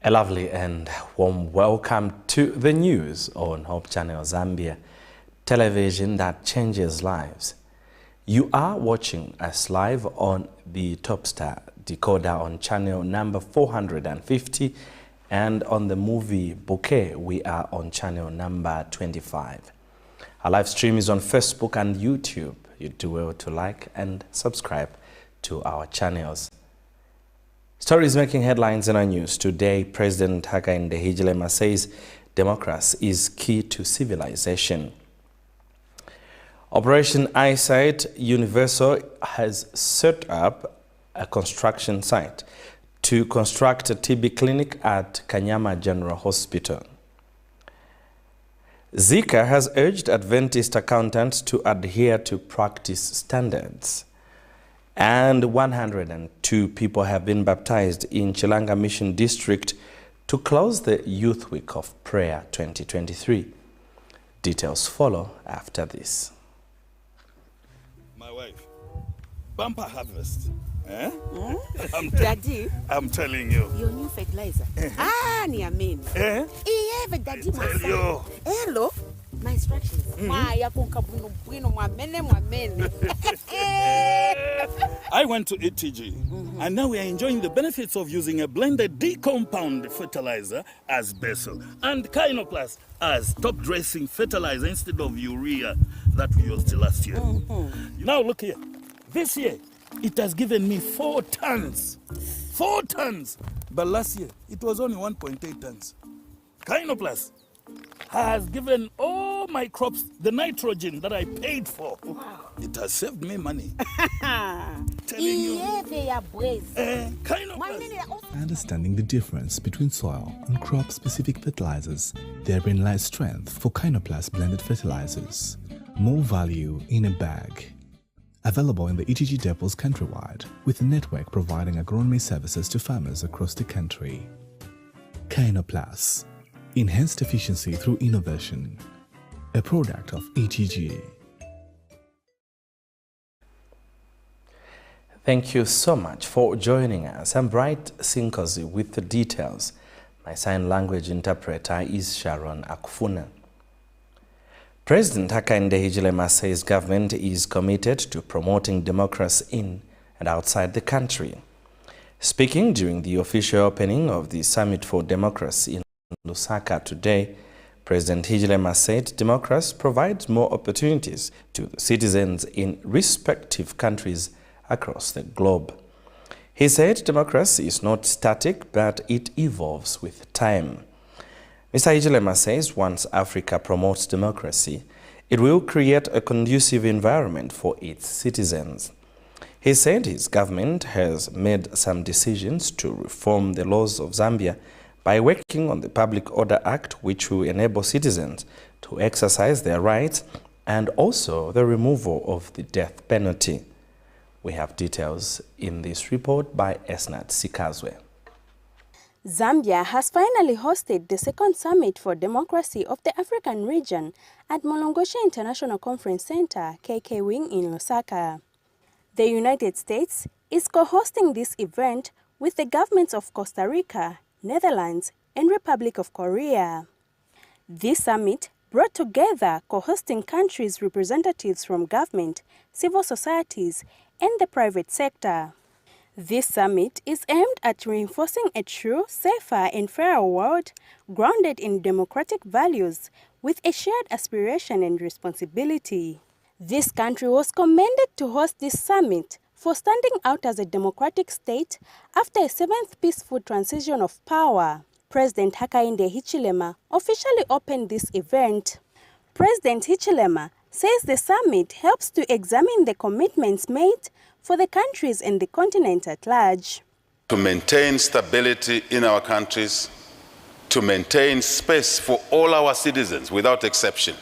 A lovely and warm welcome to the news on Hope Channel Zambia, television that changes lives. You are watching us live on the Topstar decoder on channel number 450, and on the movie Bouquet we are on channel number 25. Our live stream is on Facebook and YouTube. You do well to like and subscribe to our channels. Stories making headlines in our news today. President Hakainde Hichilema says democracy is key to civilization. Operation Eyesight Universal has set up a construction site to construct a TB clinic at Kanyama General Hospital. Zika has urged Adventist accountants to adhere to practice standards. And 102 people have been baptized in Chilanga Mission District to close the Youth Week of Prayer 2023. Details follow after this. My wife, bumper harvest. Eh? Daddy, I'm telling you. your new fertilizer. Ni ameni. Eh? Iye daddy Tell you. Hello. My instructions. Ya kunkabuno bwino mwamene. I went to ETG, and now we are enjoying the benefits of using a blended D-compound fertilizer as basil and Kynoplus as top-dressing fertilizer instead of urea that we used last year. Now look here. This year, it has given me 4 tons. 4 tons. But last year, it was only 1.8 tons. Kynoplus has given all my crops the nitrogen that I paid for. Wow. It has saved me money. Telling you. Understanding the difference between soil and crop-specific fertilizers, therein lies strength for Kynoplus blended fertilizers. More value in a bag. Available in the ETG depots countrywide, with a network providing agronomy services to farmers across the country. Kynoplus. Enhanced efficiency through innovation. A product of ETG. Thank you so much for joining us. I'm Bright Sinkosi with the details. My sign language interpreter is Sharon Akufuna. President Hakainde Hichilema says government is committed to promoting democracy in and outside the country. Speaking during the official opening of the Summit for Democracy in Lusaka today, President Hichilema said democracy provides more opportunities to the citizens in respective countries across the globe. He said democracy is not static, but it evolves with time. Mr. Hichilema says once Africa promotes democracy, it will create a conducive environment for its citizens. He said his government has made some decisions to reform the laws of Zambia by working on the Public Order Act, which will enable citizens to exercise their rights, and also the removal of the death penalty. We have details in this report by Esnat Sikazwe. Zambia has finally hosted the second Summit for Democracy of the African region at Molongoshi International Conference Center, KK Wing in Lusaka. The United States is co-hosting this event with the governments of Costa Rica, Netherlands, and Republic of Korea. This summit brought together co-hosting countries' representatives from government, civil societies, and the private sector. This summit is aimed at reinforcing a true, safer, and fairer world grounded in democratic values with a shared aspiration and responsibility. This country was commended to host this summit for standing out as a democratic state after a 7th peaceful transition of power. President Hakainde Hichilema officially opened this event. President Hichilema says the summit helps to examine the commitments made for the countries and the continent at large. To maintain stability in our countries, to maintain space for all our citizens without exception.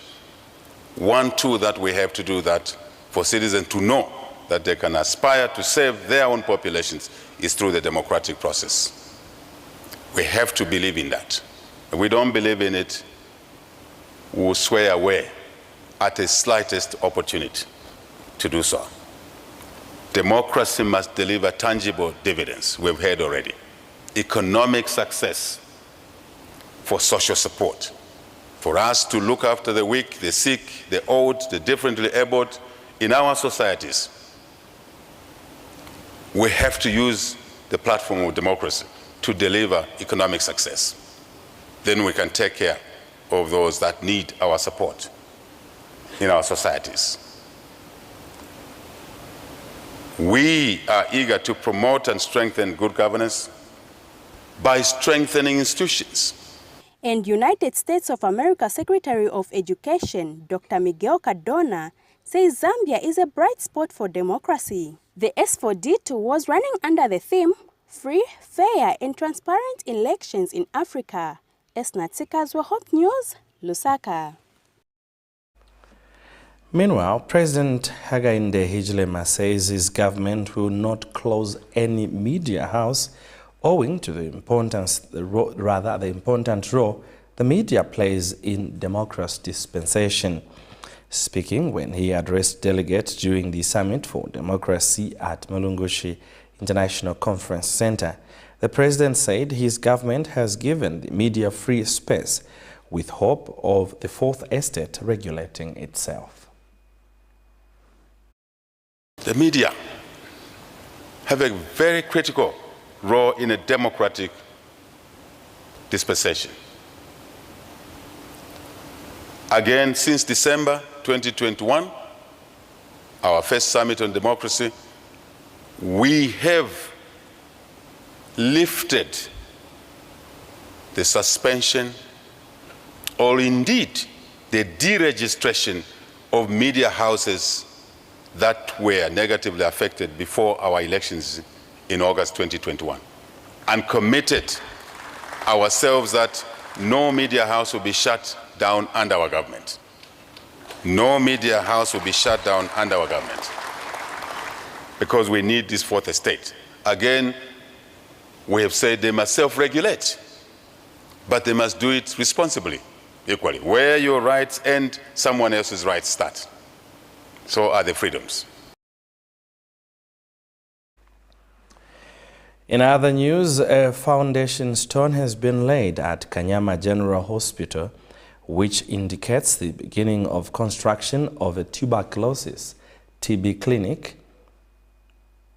One tool that we have to do that for citizens to know that they can aspire to save their own populations is through the democratic process. We have to believe in that. If we don't believe in it, we will sway away at the slightest opportunity to do so. Democracy must deliver tangible dividends, we've heard already. Economic success for social support, for us to look after the weak, the sick, the old, the differently abled in our societies. We have to use the platform of democracy to deliver economic success. Then we can take care of those that need our support in our societies. We are eager to promote and strengthen good governance by strengthening institutions. And United States of America Secretary of Education, Dr. Miguel Cardona, says Zambia is a bright spot for democracy. The S4D2 was running under the theme, Free, Fair and Transparent Elections in Africa. Esnat Sikazwa, Hope News, Lusaka. Meanwhile, President Hakainde Hichilema says his government will not close any media house owing to the important role the media plays in democracy dispensation. Speaking when he addressed delegates during the Summit for Democracy at Mulungushi International Conference Center, the president said his government has given the media free space with hope of the Fourth Estate regulating itself. The media have a very critical role in a democratic dispensation. Again, since December 2021, our first summit on democracy, we have lifted the suspension or indeed the deregistration of media houses that were negatively affected before our elections in August 2021, and committed ourselves that no media house will be shut down under our government. No media house will be shut down under our government, because we need this fourth estate. Again, we have said they must self-regulate, but they must do it responsibly, equally. Where your rights end, someone else's rights start. So are the freedoms. In other news, a foundation stone has been laid at Kanyama General Hospital, which indicates the beginning of construction of a tuberculosis TB clinic,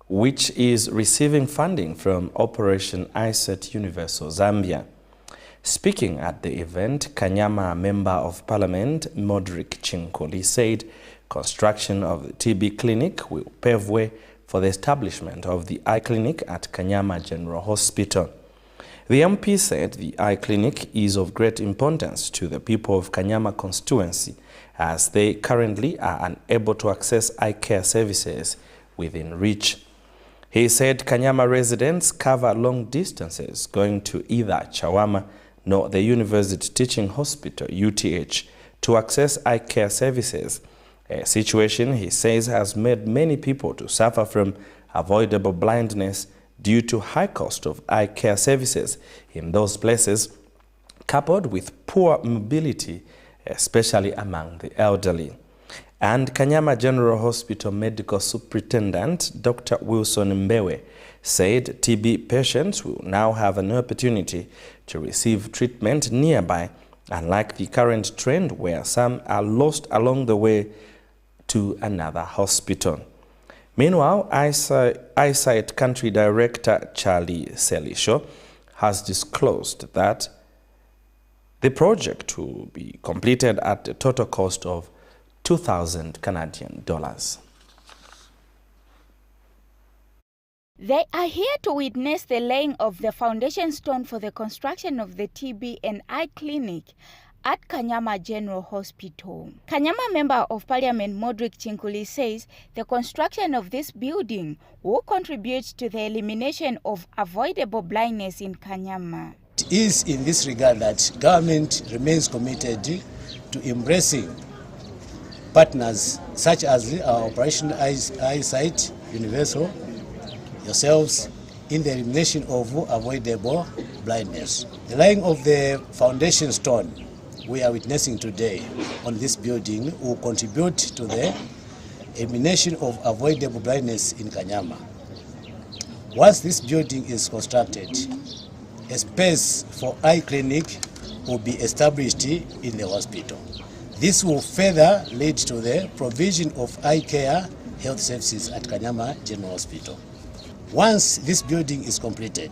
which is receiving funding from Operation ISET Universal Zambia. Speaking at the event, Kanyama Member of Parliament Modric Chinkoli said construction of the TB clinic will pave way for the establishment of the eye clinic at Kanyama General Hospital. The MP said the eye clinic is of great importance to the people of Kanyama constituency, as they currently are unable to access eye care services within reach. He said Kanyama residents cover long distances going to either Chawama nor the University Teaching Hospital, UTH, to access eye care services. A situation, he says, has made many people to suffer from avoidable blindness due to high cost of eye care services in those places, coupled with poor mobility, especially among the elderly. And Kanyama General Hospital Medical Superintendent Dr. Wilson Mbewe said TB patients will now have an opportunity to receive treatment nearby, unlike the current trend where some are lost along the way to another hospital. Meanwhile, Eyesight Country Director Charlie Selisho has disclosed that the project will be completed at a total cost of 2,000 Canadian dollars. They are here to witness the laying of the foundation stone for the construction of the TB and eye clinic at Kanyama General Hospital. Kanyama Member of Parliament Modric Chinkuli says the construction of this building will contribute to the elimination of avoidable blindness in Kanyama. It is in this regard that government remains committed to embracing partners such as our Operation Eyesight Universal, yourselves, in the elimination of avoidable blindness. The laying of the foundation stone we are witnessing today on this building will contribute to the elimination of avoidable blindness in Kanyama. Once this building is constructed, a space for eye clinic will be established in the hospital. This will further lead to the provision of eye care health services at Kanyama General Hospital. Once this building is completed,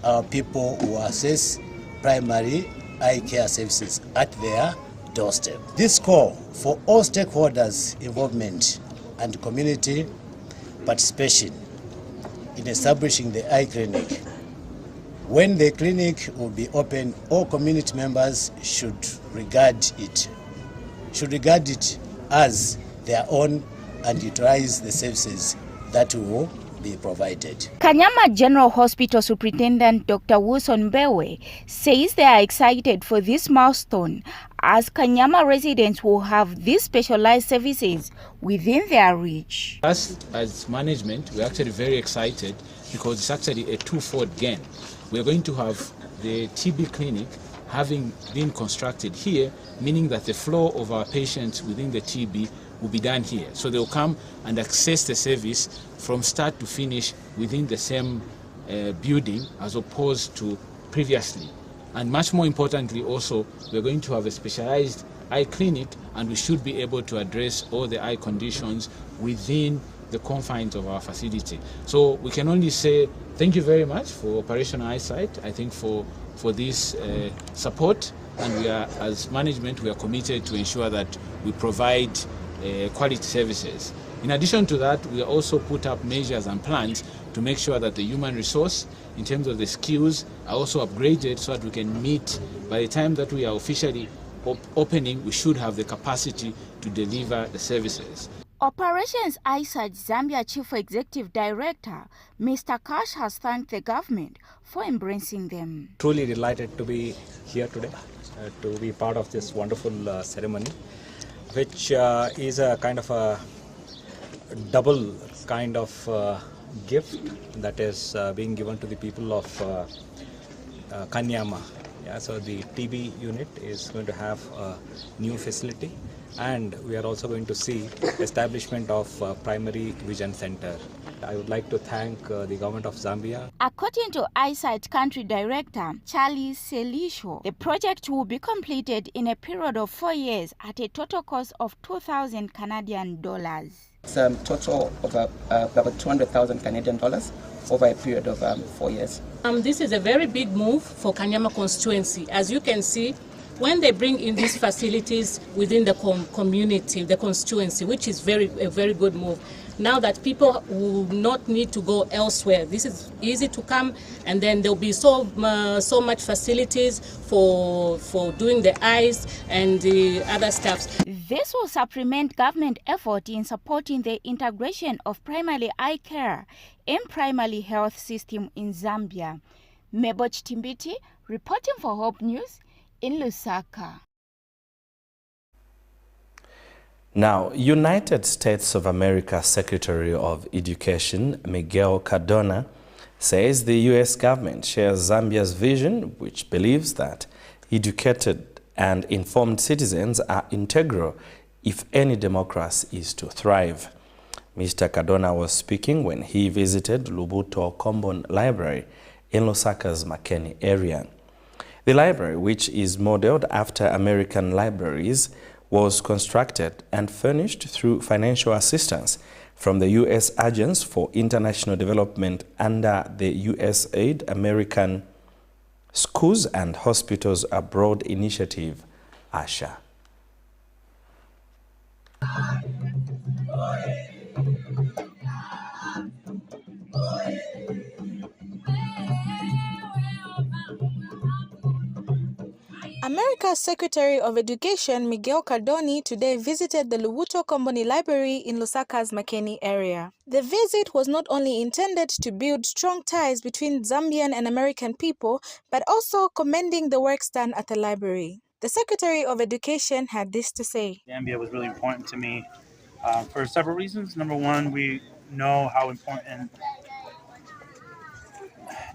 our people will access primary eye care services at their doorstep. This call for all stakeholders' involvement and community participation in establishing the eye clinic. When the clinic will be open, all community members should regard it as their own and utilize the services that will be provided. Kanyama General Hospital Superintendent Dr. Wilson Bewe says they are excited for this milestone as Kanyama residents will have these specialized services within their reach. Us as management, we're actually very excited because it's actually a twofold gain. We're going to have the TB clinic having been constructed here, meaning that the flow of our patients within the TB will be done here. So they'll come and access the service from start to finish within the same building as opposed to previously. And much more importantly also, we're going to have a specialized eye clinic, and we should be able to address all the eye conditions within the confines of our facility. So we can only say thank you very much for Operation Eyesight, I think for this support, and we are, as management, we are committed to ensure that we provide quality services. In addition to that, we also put up measures and plans to make sure that the human resource in terms of the skills are also upgraded so that we can meet, by the time that we are officially opening, we should have the capacity to deliver the services. Operations Eyesight Zambia Chief Executive Director, Mr. Kash, has thanked the government for embracing them. Truly delighted to be here today, to be part of this wonderful ceremony, which is a kind of a double kind of gift that is being given to the people of Kanyama. Yeah, so the TB unit is going to have a new facility, and we are also going to see establishment of primary vision center. I would like to thank the government of Zambia. According to Eyesight Country Director Charlie Selisho, the project will be completed in a period of 4 years at a total cost of 2,000 Canadian dollars. It's a total of about 200,000 Canadian dollars over a period of 4 years. This is a very big move for Kanyama constituency. As you can see, when they bring in these facilities within the community, the constituency, which is a very good move. Now that people will not need to go elsewhere, this is easy to come, and then there'll be so much facilities for doing the eyes and the other stuff. This will supplement government effort in supporting the integration of primary eye care in primary health system in Zambia. Meboch Timbiti reporting for Hope News in Lusaka. Now, United States of America Secretary of Education Miguel Cardona says the U.S. government shares Zambia's vision, which believes that educated and informed citizens are integral if any democracy is to thrive. Mr. Cardona was speaking when he visited Lubuto Combon Library in Lusaka's Makeni area. The library, which is modeled after American libraries, was constructed and furnished through financial assistance from the U.S. Agency for International Development under the USAID American Schools and Hospitals Abroad Initiative, ASHA. America's Secretary of Education Miguel Cardona today visited the Lubuto Comboni Library in Lusaka's Makeni area. The visit was not only intended to build strong ties between Zambian and American people, but also commending the work done at the library. The Secretary of Education had this to say. Zambia was really important to me for several reasons. Number one, we know how important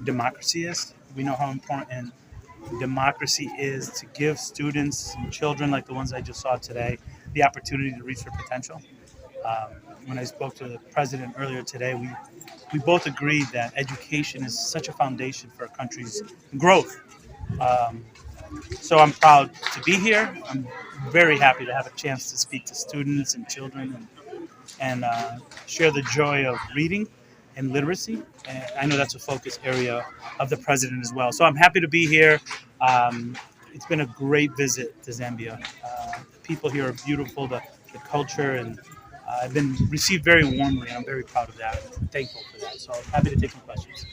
democracy is. We know how important democracy is to give students and children like the ones I just saw today the opportunity to reach their potential. When I spoke to the president earlier today, we both agreed that education is such a foundation for a country's growth. So I'm proud to be here. I'm very happy to have a chance to speak to students and children and share the joy of reading and literacy. And I know that's a focus area of the president as well. So I'm happy to be here. It's been a great visit to Zambia. The people here are beautiful, the culture, and I've been received very warmly, and I'm very proud of that. I'm thankful for that. So I'm happy to take some questions.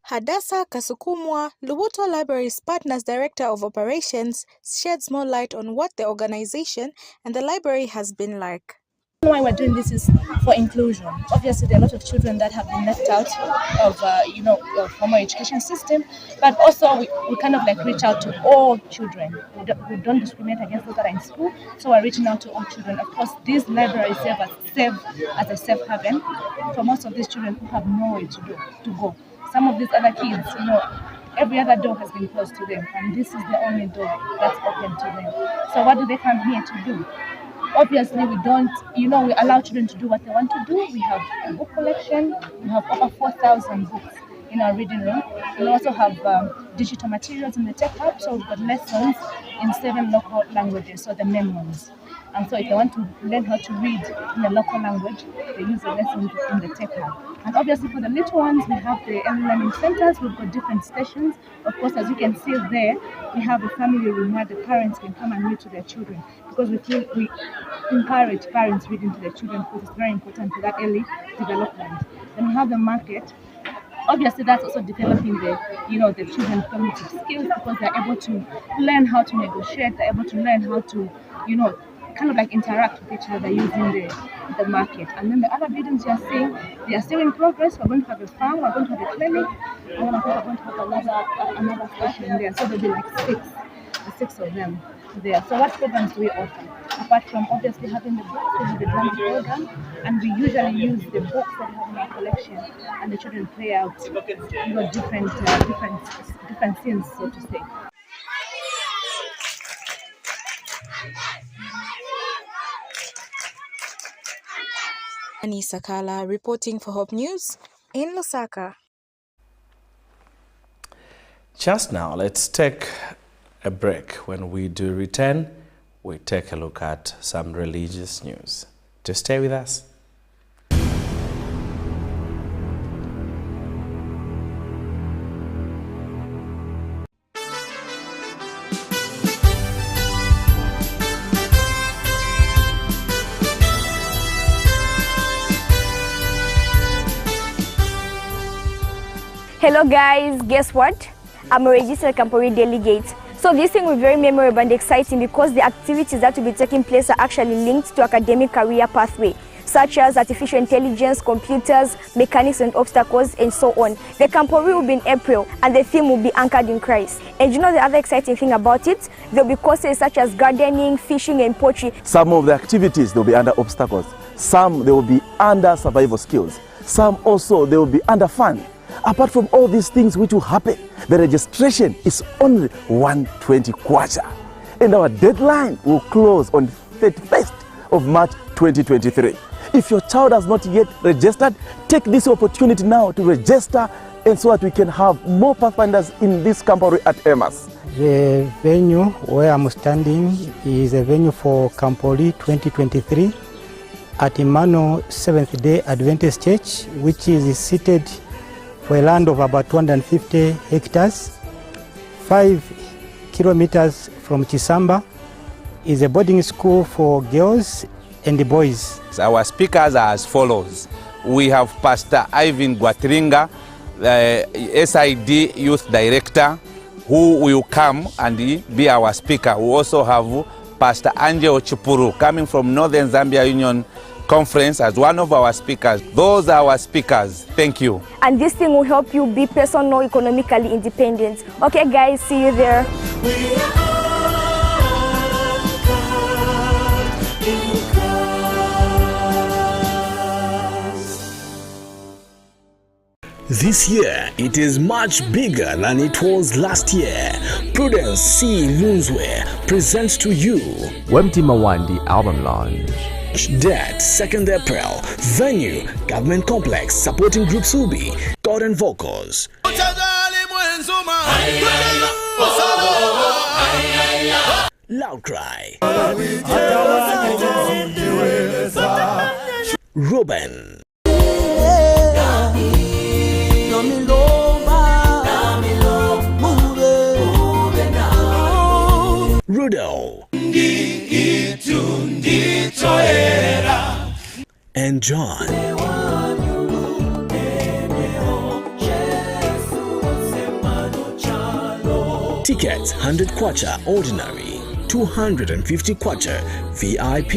Hadassa Kasukumwa, Lubuto Library's Partners Director of Operations, sheds more light on what the organization and the library has been like. Why we're doing this is for inclusion. Obviously, there are a lot of children that have been left out of, the formal education system, but also we kind of like reach out to all children. We don't discriminate against those that are in school, so we're reaching out to all children. Of course, these libraries serve as a safe haven for most of these children who have nowhere to go. Some of these other kids, every other door has been closed to them, and this is the only door that's open to them. So what do they come here to do? Obviously, we don't, we allow children to do what they want to do. We have a book collection. We have over 4,000 books in our reading room. We also have digital materials in the tech hub, so we've got lessons in 7 local languages, so the main ones. And so if they want to learn how to read in a local language, they use the lessons in the tech hub. And obviously for the little ones, we have the early learning centers. We've got different stations. Of course, as you can see there, we have a family room where the parents can come and read to their children, because we encourage parents reading to their children because it's very important for that early development. Then we have the market. Obviously, that's also developing the children's cognitive skills, because they're able to learn how to negotiate. They're able to learn how to, kind of like interact with each other using the market. And then the other buildings you're seeing, they are still in progress. We're going to have a farm, we're going to have a clinic, and then I think we're going to have another station there. So there'll be like six of them there. So what programs do we offer? Apart from obviously having the books, we have the drama program, and we usually use the books that we have in our collection, and the children play out different scenes, so to say. Ani Sakala reporting for Hope News in Lusaka. Just now, let's take a break. When we do return, we take a look at some religious news. Just stay with us. Hello guys, guess what? I'm a registered Campori delegate. So this thing will be very memorable and exciting because the activities that will be taking place are actually linked to academic career pathway, such as artificial intelligence, computers, mechanics and obstacles, and so on. The Campori will be in April and the theme will be anchored in Christ. And you know the other exciting thing about it? There will be courses such as gardening, fishing and poetry. Some of the activities they will be under obstacles. Some they will be under survival skills. Some also they will be under fun. Apart from all these things which will happen, the registration is only 120 kwacha. And our deadline will close on 31st of March 2023. If your child has not yet registered, take this opportunity now to register, and so that we can have more pathfinders in this Campori at Emas. The venue where I'm standing is a venue for Campori 2023 at Emmanuel Seventh-day Adventist Church, which is seated for a land of about 250 hectares, 5 kilometers from Chisamba. Is a boarding school for girls and the boys. Our speakers are as follows. We have Pastor Ivan Guatringa, the SID Youth Director, who will come and be our speaker. We also have Pastor Angel Chipuru, coming from Northern Zambia Union Conference, as one of our speakers. Those are our speakers. Thank you. And this thing will help you be personal, economically independent. Okay guys, see you there. This year, it is much bigger than it was last year. Prudence C. Lunzwe presents to you Wemti Mawandi Album Launch. Date 2nd April. Venue Government Complex. Supporting groups will be God and Vocals. Loud cry. Ruben. Rudo. And John. Tickets 100 kwacha ordinary, 250 kwacha VIP.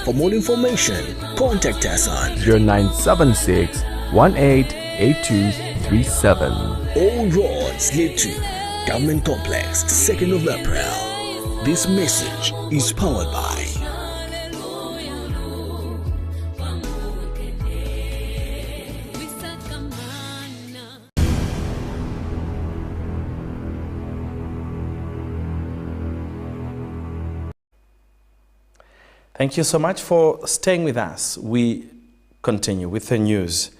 For more information, contact us on 0976 188237. All roads lead to Government Complex, 2nd of April. This message is powered by Thank you so much for staying with us. We continue with the news.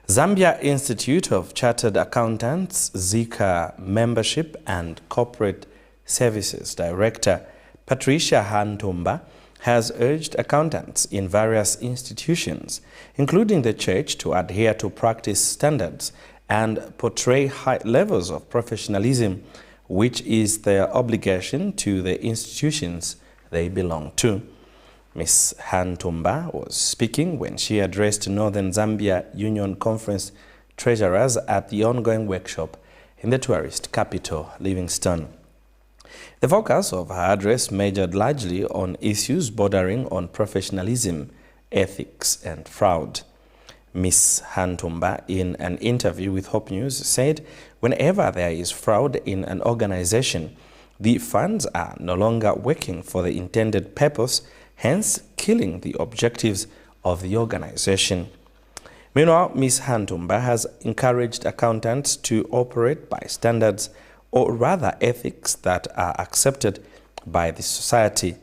Zambia Institute of Chartered Accountants, ZICA Membership and Corporate Services Director Patricia Hantumba has urged accountants in various institutions, including the church, to adhere to practice standards and portray high levels of professionalism, which is their obligation to the institutions they belong to. Ms. Hantumba was speaking when she addressed Northern Zambia Union Conference treasurers at the ongoing workshop in the tourist capital, Livingstone. The focus of her address majored largely on issues bordering on professionalism, ethics, and fraud. Ms. Hantumba, in an interview with Hope News, said whenever there is fraud in an organization, the funds are no longer working for the intended purpose, hence killing the objectives of the organization. Meanwhile, Ms. Hantumba has encouraged accountants to operate by standards, or rather ethics, that are accepted by the society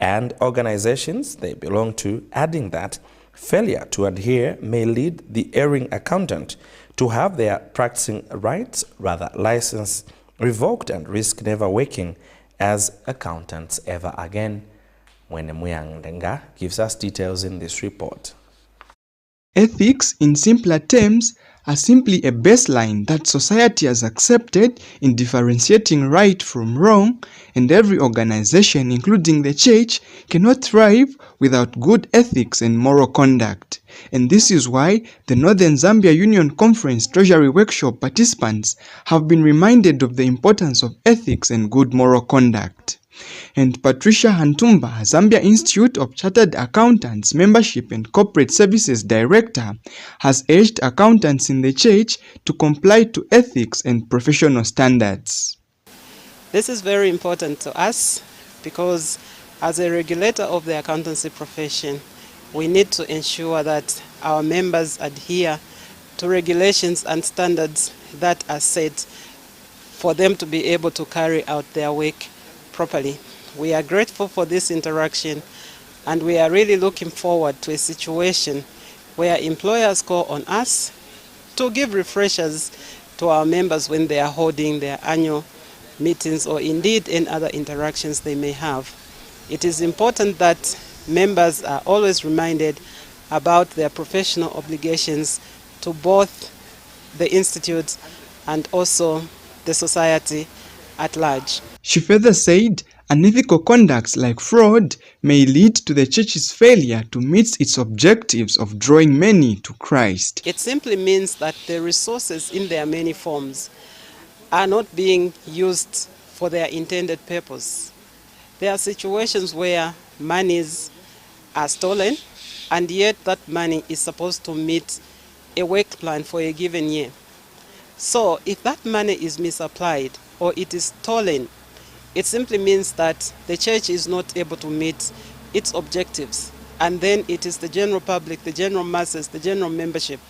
and organizations they belong to, adding that failure to adhere may lead the erring accountant to have their practicing rights, rather license, revoked and risk never working as accountants ever again. Mwene Muyang Ndenga gives us details in this report. Ethics, in simpler terms, are simply a baseline that society has accepted in differentiating right from wrong, and every organization, including the church, cannot thrive without good ethics and moral conduct. And this is why the Northern Zambia Union Conference Treasury Workshop participants have been reminded of the importance of ethics and good moral conduct. And Patricia Hantumba, Zambia Institute of Chartered Accountants Membership and Corporate Services Director, has urged accountants in the church to comply to ethics and professional standards. This is very important to us because as a regulator of the accountancy profession, we need to ensure that our members adhere to regulations and standards that are set for them to be able to carry out their work properly. We are grateful for this interaction, and we are really looking forward to a situation where employers call on us to give refreshers to our members when they are holding their annual meetings or indeed in other interactions they may have. It is important that members are always reminded about their professional obligations to both the institute and also the society at large. She further said unethical conducts like fraud may lead to the church's failure to meet its objectives of drawing many to Christ. It simply means that the resources in their many forms are not being used for their intended purpose. There are situations where monies are stolen, and yet that money is supposed to meet a work plan for a given year. So if that money is misapplied or it is stolen, it simply means that the church is not able to meet its objectives. And then it is the general public, the general masses, the general membership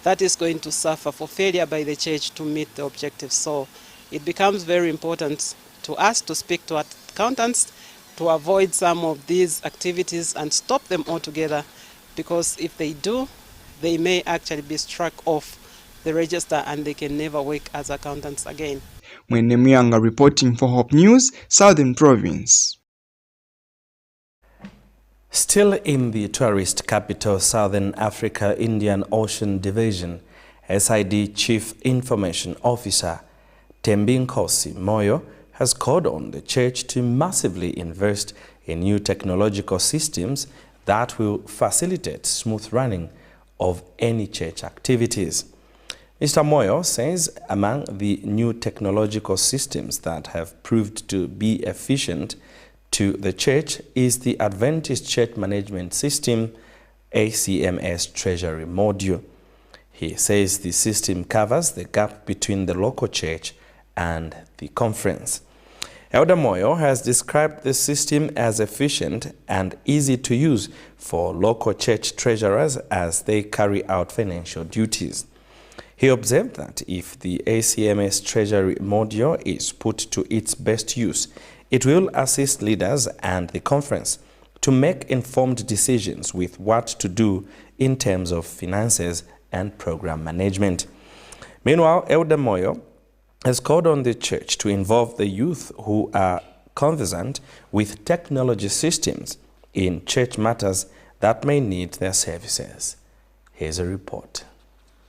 that is going to suffer for failure by the church to meet the objectives. So it becomes very important to us to speak to accountants to avoid some of these activities and stop them altogether, because if they do, they may actually be struck off the register and they can never work as accountants again. Mwene Muyanga reporting for Hope News, Southern Province. Still in the tourist capital, Southern Africa Indian Ocean Division, SID Chief Information Officer Tembinkosi Moyo has called on the church to massively invest in new technological systems that will facilitate smooth running of any church activities. Mr. Moyo says among the new technological systems that have proved to be efficient to the church is the Adventist Church Management System, ACMS Treasury Module. He says the system covers the gap between the local church and the conference. Elder Moyo has described the system as efficient and easy to use for local church treasurers as they carry out financial duties. He observed that if the ACMS Treasury Module is put to its best use, it will assist leaders and the conference to make informed decisions with what to do in terms of finances and program management. Meanwhile, Elder Moyo has called on the church to involve the youth who are conversant with technology systems in church matters that may need their services. Here's a report.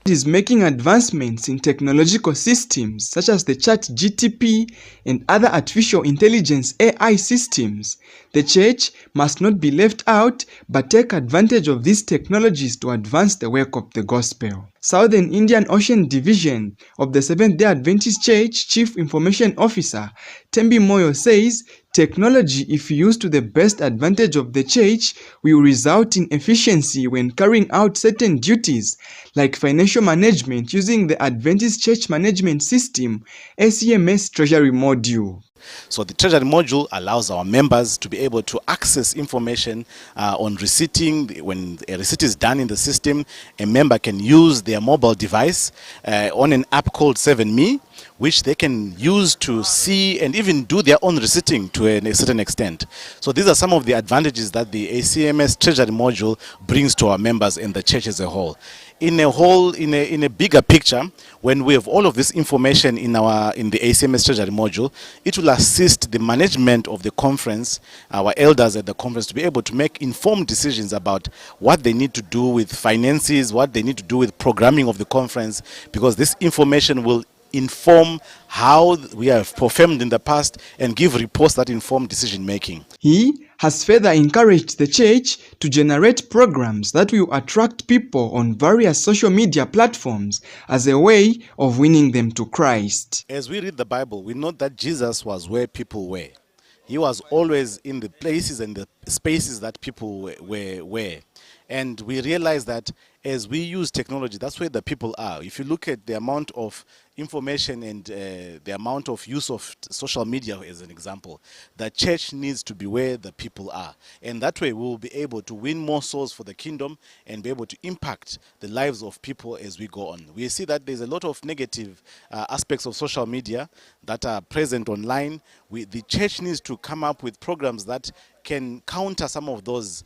Is making advancements in technological systems such as the ChatGPT and other artificial intelligence AI systems. The church must not be left out but take advantage of these technologies to advance the work of the gospel. Southern Indian Ocean Division of the Seventh-day Adventist Church Chief Information Officer Tembi Moyo says technology, if used to the best advantage of the church, will result in efficiency when carrying out certain duties like financial management using the Adventist Church Management System, ACMS Treasury Module. So the Treasury Module allows our members to be able to access information on receipting. When a receipt is done in the system, a member can use their mobile device on an app called 7Me, which they can use to see and even do their own receipting to a certain extent. So these are some of the advantages that the ACMS Treasury Module brings to our members and the church as a whole. In a bigger picture, when we have all of this information in the ACMS Treasury Module, it will assist the management of the conference, our elders at the conference, to be able to make informed decisions about what they need to do with finances, what they need to do with programming of the conference, because this information will inform how we have performed in the past and give reports that inform decision making. He has further encouraged the church to generate programs that will attract people on various social media platforms as a way of winning them to Christ. As we read the Bible, we know that Jesus was where people were. He was always in the places and the spaces that people were. And we realize that as we use technology, that's where the people are. If you look at the amount of information and the amount of use of social media as an example, the church needs to be where the people are. And that way we will be able to win more souls for the kingdom and be able to impact the lives of people as we go on. We see that there's a lot of negative aspects of social media that are present online. The church needs to come up with programs that can counter some of those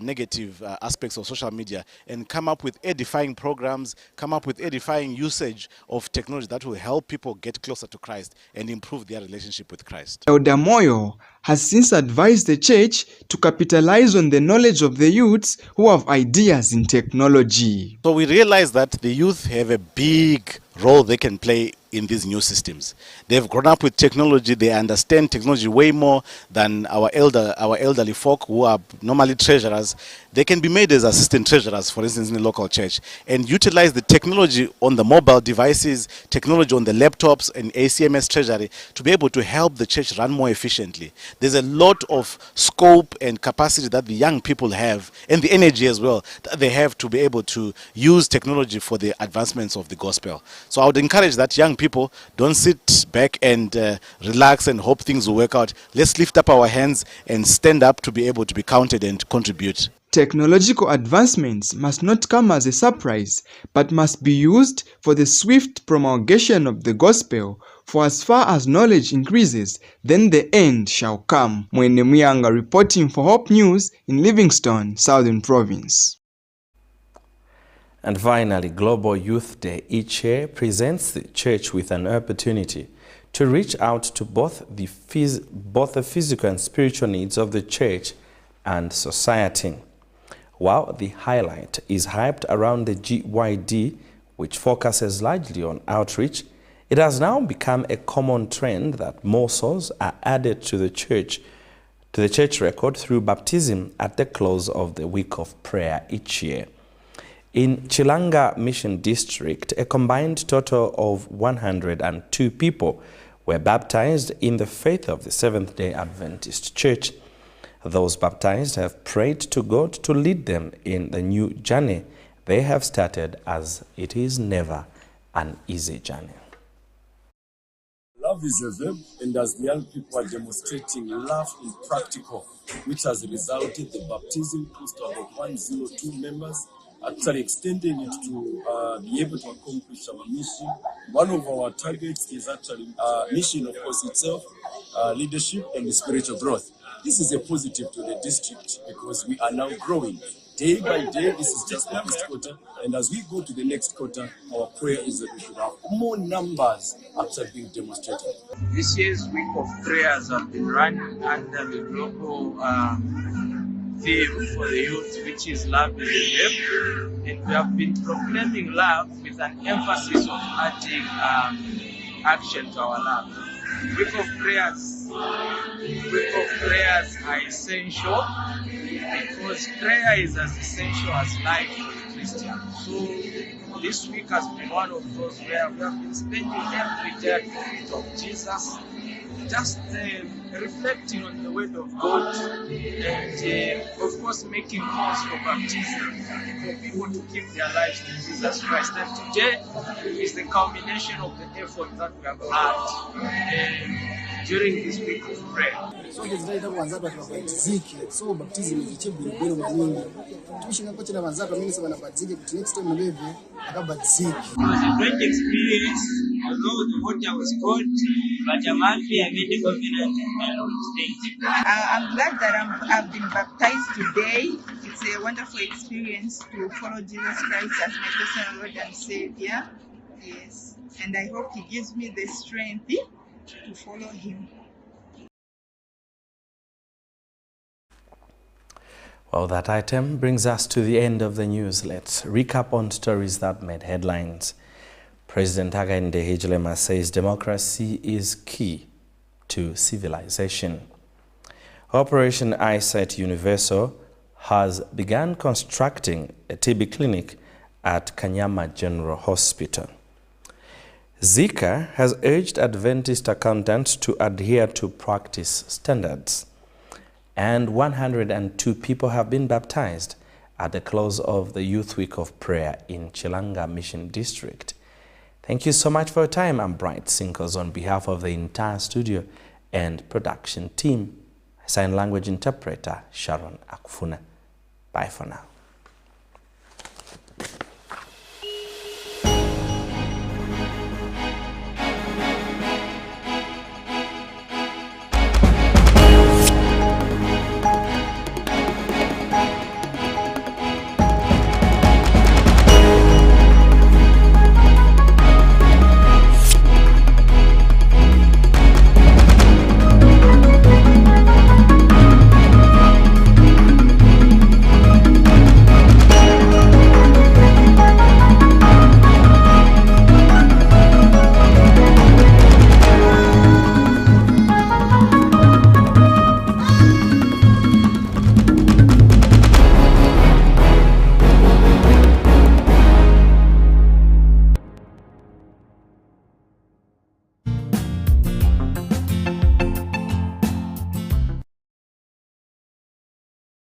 negative aspects of social media and come up with edifying programs, come up with edifying usage of technology that will help people get closer to Christ and improve their relationship with Christ. Elder Moyo has since advised the church to capitalize on the knowledge of the youths who have ideas in technology. So we realize that the youth have a big role they can play in these new systems. They've grown up with technology, they understand technology way more than our elderly folk who are normally treasurers. They can be made as assistant treasurers, for instance, in the local church, and utilize the technology on the mobile devices, technology on the laptops and ACMS Treasury to be able to help the church run more efficiently. There's a lot of scope and capacity that the young people have, and the energy as well, that they have to be able to use technology for the advancements of the gospel. So I would encourage that young people don't sit back and relax and hope things will work out. Let's lift up our hands and stand up to be able to be counted and contribute. Technological advancements must not come as a surprise, but must be used for the swift promulgation of the gospel. For as far as knowledge increases, then the end shall come. Mwene Muyanga reporting for Hope News in Livingstone, Southern Province. And finally, Global Youth Day each year presents the church with an opportunity to reach out to both the physical and spiritual needs of the church and society. While the highlight is hyped around the GYD, which focuses largely on outreach, it has now become a common trend that more souls are added to the church record through baptism at the close of the week of prayer each year. In Chilanga Mission District, a combined total of 102 people were baptized in the faith of the Seventh-day Adventist Church. Those baptized have prayed to God to lead them in the new journey they have started, as it is never an easy journey. Love is a verb, and as the young people are demonstrating love in practical, which has resulted the baptism close to about 102 members, actually extending it to be able to accomplish our mission. One of our targets is actually mission, of course, itself, leadership and spiritual growth. This is a positive to the district because we are now growing. Day by day, this is just the first quarter, and as we go to the next quarter, our prayer is that we should have more numbers actually being demonstrated. This year's week of prayers have been run under the global theme for the youth, which is love is a verb, and we have been proclaiming love with an emphasis of adding action to our love. Week of prayers are essential because prayer is as essential as life for the Christian. So this week has been one of those where we have been spending every day at the feet of Jesus, just reflecting on the word of God and of course making calls for baptism for people to give their lives to Jesus Christ. And today is the culmination of the effort that we have had during this week of prayer. So tizitaita kuvanzatu vakabhatizike so baptism is chebwino maningi tushinga kochera vanzatu amene vanabhatizike kuti next time leve akabhatizike. It was a great experience, although the water was cold, but I'm happy I made the covenant and my Lord stayed. I'm glad that I've been baptized today. It's a wonderful experience to follow Jesus Christ as my personal Lord and Savior. Yes, and I hope He gives me the strength to follow Him. Well, that item brings us to the end of the news. Let's recap on stories that made headlines. President Hakainde Hichilema says democracy is key to civilization. Operation Eyesight Universal has begun constructing a TB clinic at Kanyama General Hospital. Zika has urged Adventist accountants to adhere to practice standards. And 102 people have been baptized at the close of the Youth Week of Prayer in Chilanga Mission District. Thank you so much for your time. I'm Bright Sinkers on behalf of the entire studio and production team. Sign language interpreter Sharon Akufuna. Bye for now.